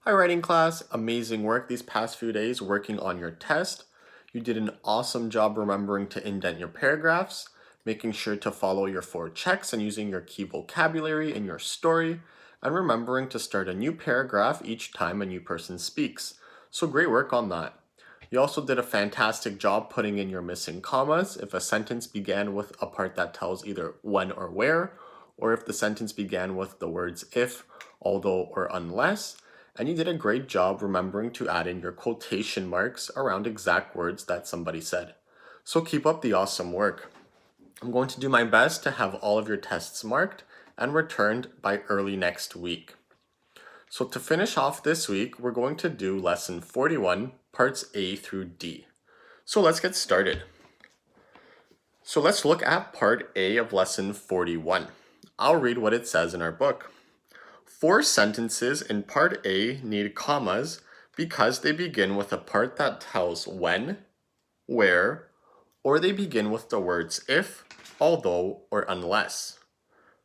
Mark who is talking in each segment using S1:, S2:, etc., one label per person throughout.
S1: Hi, writing class. Amazing work these past few days working on your test. You did an awesome job remembering to indent your paragraphs, making sure to follow your 4 checks and using your key vocabulary in your story, and remembering to start a new paragraph each time a new person speaks. So great work on that. You also did a fantastic job putting in your missing commas if a sentence began with a part that tells either when or where, or if the sentence began with the words if, although, or unless. And you did a great job remembering to add in your quotation marks around exact words that somebody said. So keep up the awesome work. I'm going to do my best to have all of your tests marked and returned by early next week. So to finish off this week, we're going to do lesson 41, parts A through D. So let's get started. So let's look at part A of lesson 41. I'll read what it says in our book. 4 sentences in part A need commas because they begin with a part that tells when, where, or they begin with the words if, although, or unless.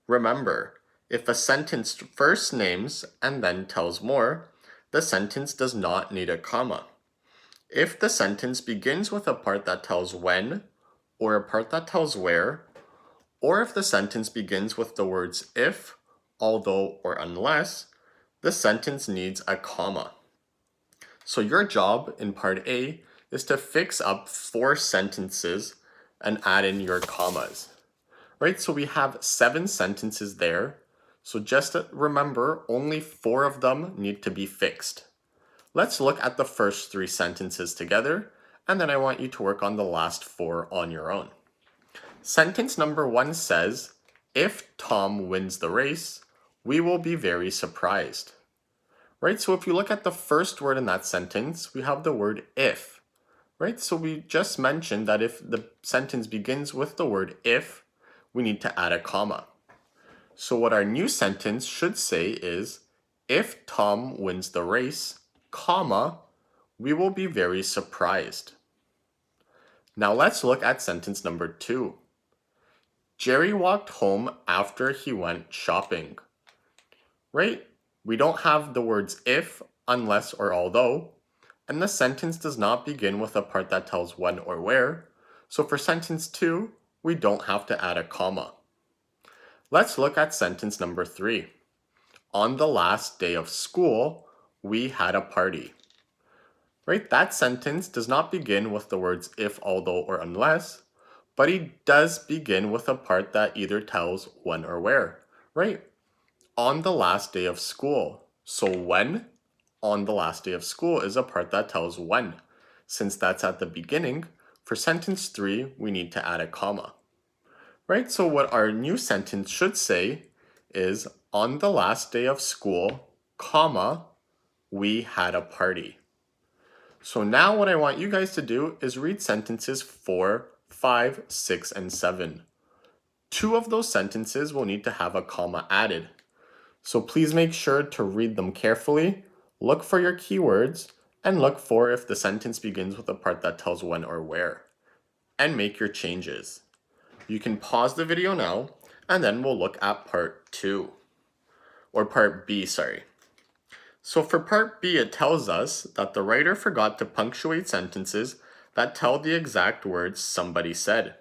S1: Remember, if a sentence first names and then tells more, the sentence does not need a comma. If the sentence begins with a part that tells when, or a part that tells where, or if the sentence begins with the words if, although, or unless, the sentence needs a comma. So your job in part A is to fix up 4 sentences and add in your commas. Right, so we have 7 sentences there. So just remember, only 4 of them need to be fixed. Let's look at the first 3 sentences together, and then I want you to work on the last 4 on your own. Sentence number 1 says, if Tom wins the race, we will be very surprised. Right, so if you look at the first word in that sentence, we have the word if. Right, so we just mentioned that if the sentence begins with the word if, we need to add a comma. So what our new sentence should say is, if Tom wins the race, comma, we will be very surprised. Now let's look at sentence number 2. Jerry walked home after he went shopping. Right? We don't have the words if, unless, or although, and the sentence does not begin with a part that tells when or where. So for sentence 2, we don't have to add a comma. Let's look at sentence number 3. On the last day of school, we had a party. Right? That sentence does not begin with the words if, although, or unless, but it does begin with a part that either tells when or where. Right? On the last day of school. So when on the last day of school is a part that tells when. Since that's at the beginning, for sentence 3, we need to add a comma. Right? So what our new sentence should say is, on the last day of school, comma, we had a party. So now what I want you guys to do is read sentences 4, 5, 6, and 7. 2 of those sentences will need to have a comma added. So please make sure to read them carefully, look for your keywords, and look for if the sentence begins with a part that tells when or where, and make your changes. You can pause the video now, and then we'll look at part 2, or part B, sorry. So for part B, it tells us that the writer forgot to punctuate sentences that tell the exact words somebody said.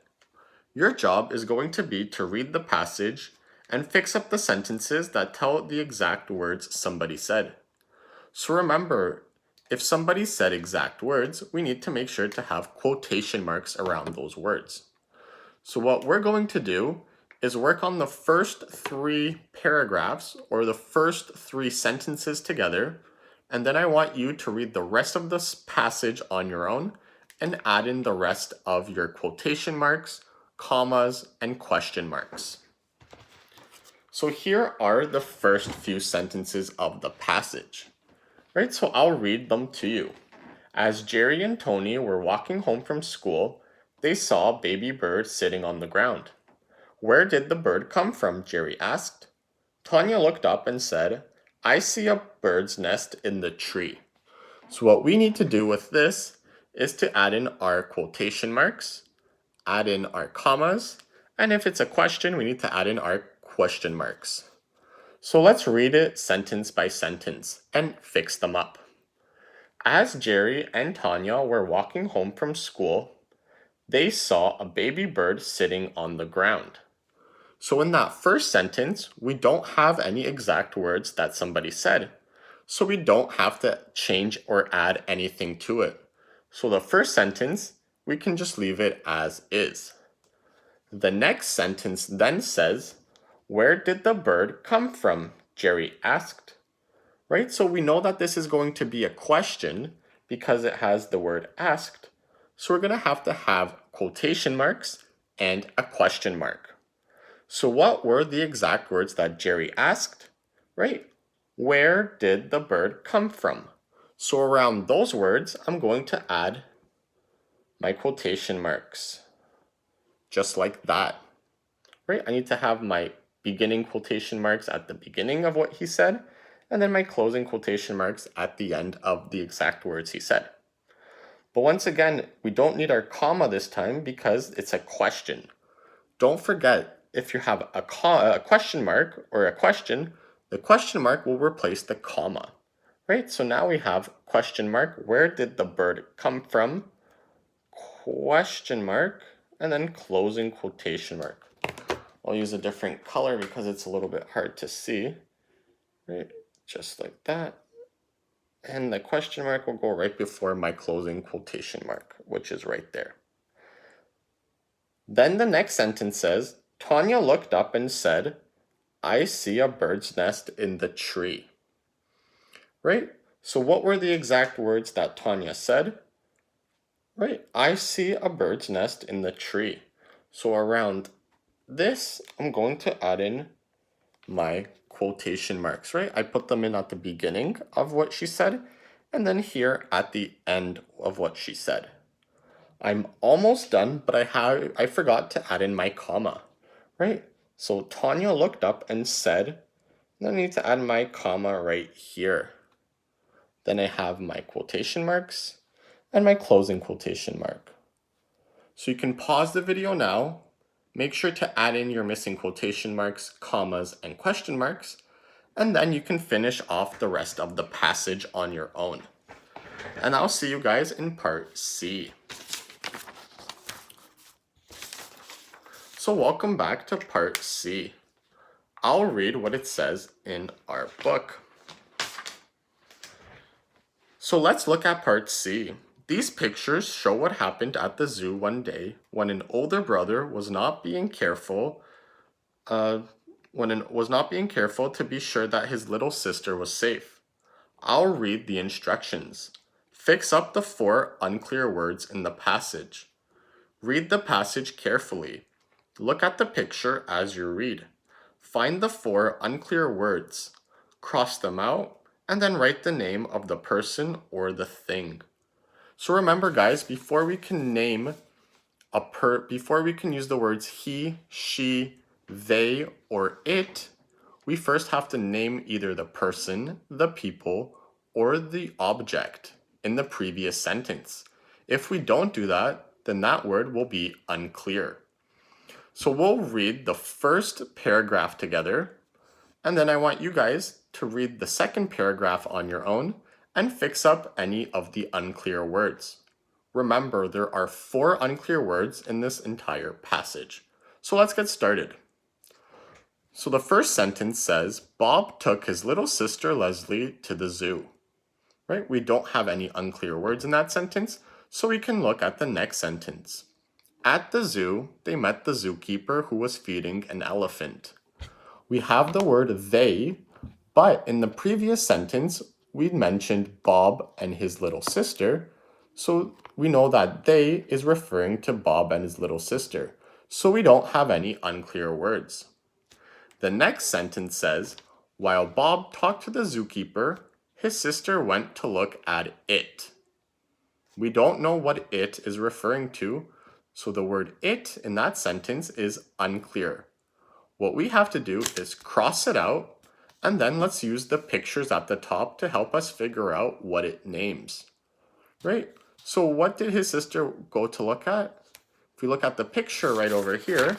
S1: Your job is going to be to read the passage and fix up the sentences that tell the exact words somebody said. So remember, if somebody said exact words, we need to make sure to have quotation marks around those words. So what we're going to do is work on the first 3 paragraphs or the first 3 sentences together, and then I want you to read the rest of this passage on your own and add in the rest of your quotation marks, commas, and question marks. So here are the first few sentences of the passage. Right, so I'll read them to you. As Jerry and Tony were walking home from school, they saw a baby bird sitting on the ground. Where did the bird come from? Jerry asked. Tanya looked up and said, I see a bird's nest in the tree. So what we need to do with this is to add in our quotation marks, add in our commas, and if it's a question, we need to add in our question marks. So let's read it sentence by sentence and fix them up. As Jerry and Tanya were walking home from school, they saw a baby bird sitting on the ground. So in that first sentence, we don't have any exact words that somebody said. So we don't have to change or add anything to it. So the first sentence, we can just leave it as is. The next sentence then says, "Where did the bird come from?" Jerry asked. Right? So we know that this is going to be a question because it has the word asked. So we're going to have quotation marks and a question mark. So what were the exact words that Jerry asked? Right? Where did the bird come from? So around those words, I'm going to add my quotation marks. Just like that. Right? I need to have my beginning quotation marks at the beginning of what he said, and then my closing quotation marks at the end of the exact words he said. But once again, we don't need our comma this time because it's a question. Don't forget, if you have a question mark or a question, the question mark will replace the comma. Right? So now we have question mark, where did the bird come from? Question mark, and then closing quotation mark. I'll use a different color because it's a little bit hard to see. Right? Just like that. And the question mark will go right before my closing quotation mark, which is right there. Then the next sentence says, Tanya looked up and said, "I see a bird's nest in the tree." Right? So what were the exact words that Tanya said? Right? I see a bird's nest in the tree. So around this, I'm going to add in my quotation marks, right? I put them in at the beginning of what she said, and then here at the end of what she said. I'm almost done, but I forgot to add in my comma, right? So Tanya looked up and said, and I need to add my comma right here. Then I have my quotation marks and my closing quotation mark. So you can pause the video now. Make sure to add in your missing quotation marks, commas, and question marks, and then you can finish off the rest of the passage on your own. And I'll see you guys in part C. So welcome back to part C. I'll read what it says in our book. So let's look at part C. These pictures show what happened at the zoo one day when an older brother was not being careful to be sure that his little sister was safe. I'll read the instructions. Fix up the 4 unclear words in the passage. Read the passage carefully. Look at the picture as you read. Find the 4 unclear words. Cross them out and then write the name of the person or the thing. So remember guys, before we can use the words he, she, they, or it, we first have to name either the person, the people, or the object in the previous sentence. If we don't do that, then that word will be unclear. So we'll read the first paragraph together, and then I want you guys to read the second paragraph on your own and fix up any of the unclear words. Remember, there are 4 unclear words in this entire passage. So let's get started. So the first sentence says, Bob took his little sister Leslie to the zoo. Right? We don't have any unclear words in that sentence, so we can look at the next sentence. At the zoo, they met the zookeeper who was feeding an elephant. We have the word they, but in the previous sentence, we mentioned Bob and his little sister, so we know that they is referring to Bob and his little sister, so we don't have any unclear words. The next sentence says, while Bob talked to the zookeeper, his sister went to look at it. We don't know what it is referring to, so the word it in that sentence is unclear. What we have to do is cross it out, and then let's use the pictures at the top to help us figure out what it names. Right? So what did his sister go to look at? If we look at the picture right over here,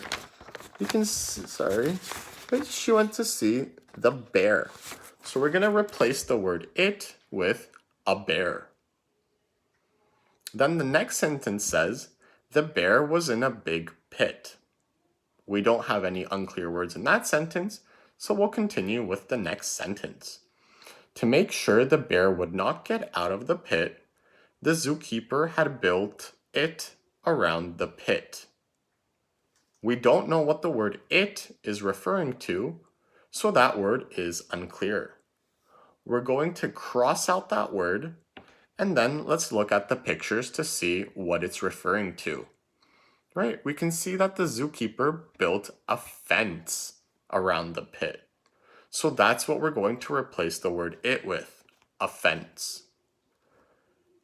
S1: you can see, but she went to see the bear. So we're going to replace the word it with a bear. Then the next sentence says, the bear was in a big pit. We don't have any unclear words in that sentence, so we'll continue with the next sentence. To make sure the bear would not get out of the pit, the zookeeper had built it around the pit. We don't know what the word it is referring to, so that word is unclear. We're going to cross out that word, and then let's look at the pictures to see what it's referring to. Right, we can see that the zookeeper built a fence around the pit. So that's what we're going to replace the word it with, a fence.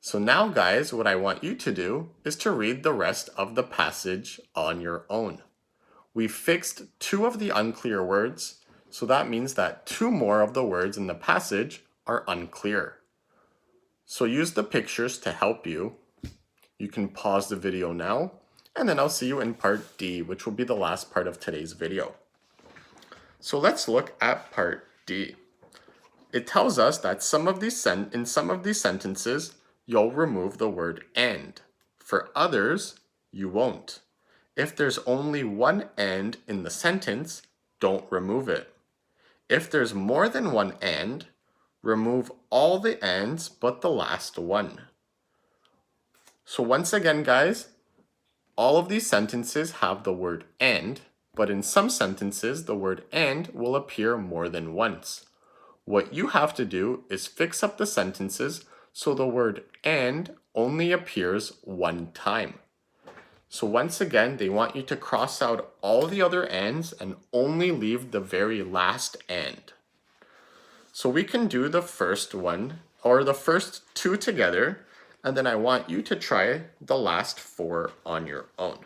S1: So now guys, what I want you to do is to read the rest of the passage on your own. We fixed 2 of the unclear words, so that means that 2 more of the words in the passage are unclear. So use the pictures to help you. You can pause the video now, and then I'll see you in part D, which will be the last part of today's video. So let's look at part D. It tells us that in some of these sentences, you'll remove the word and. For others, you won't. If there's only one and in the sentence, don't remove it. If there's more than one and, remove all the ands but the last one. So once again, guys, all of these sentences have the word and, but in some sentences, the word and will appear more than once. What you have to do is fix up the sentences so the word and only appears one time. So once again, they want you to cross out all the other ands and only leave the very last and. So we can do the first one, or the first 2 together, and then I want you to try the last 4 on your own.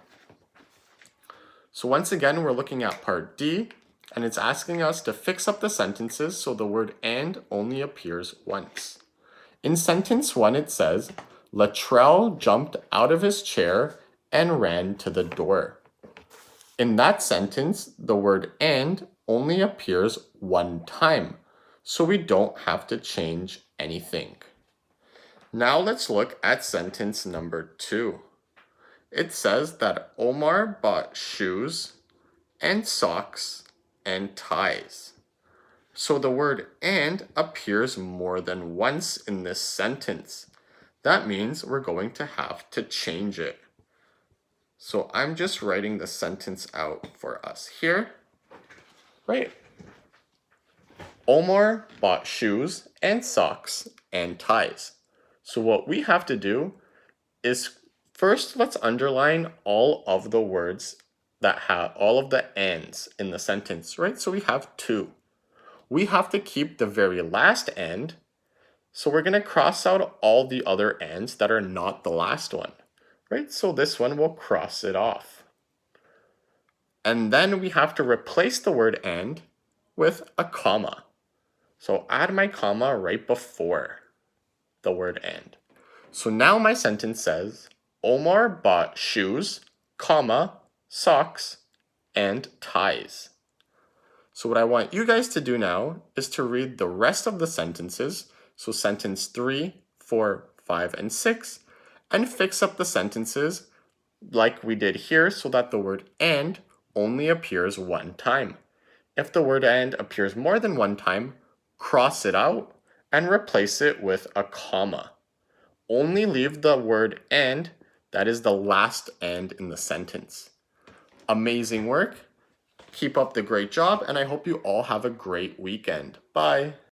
S1: So once again, we're looking at part D, and it's asking us to fix up the sentences so the word and only appears once. In sentence 1, it says, Latrell jumped out of his chair and ran to the door. In that sentence, the word and only appears one time, so we don't have to change anything. Now let's look at sentence number 2. It says that Omar bought shoes and socks and ties. So the word and appears more than once in this sentence. That means we're going to have to change it. So I'm just writing the sentence out for us here. Right. Omar bought shoes and socks and ties. So what we have to do is first let's underline all of the words that have all of the ands in the sentence, right? So we have 2. We have to keep the very last and, so we're going to cross out all the other ands that are not the last one. Right, so this one will cross it off. And then we have to replace the word and with a comma. So add my comma right before the word and. So now my sentence says, Omar bought shoes, comma, socks, and ties. So what I want you guys to do now is to read the rest of the sentences, so sentence 3, 4, 5, and 6, and fix up the sentences like we did here so that the word and only appears one time. If the word and appears more than one time, cross it out and replace it with a comma. Only leave the word and, that is the last and in the sentence. Amazing work. Keep up the great job, and I hope you all have a great weekend. Bye.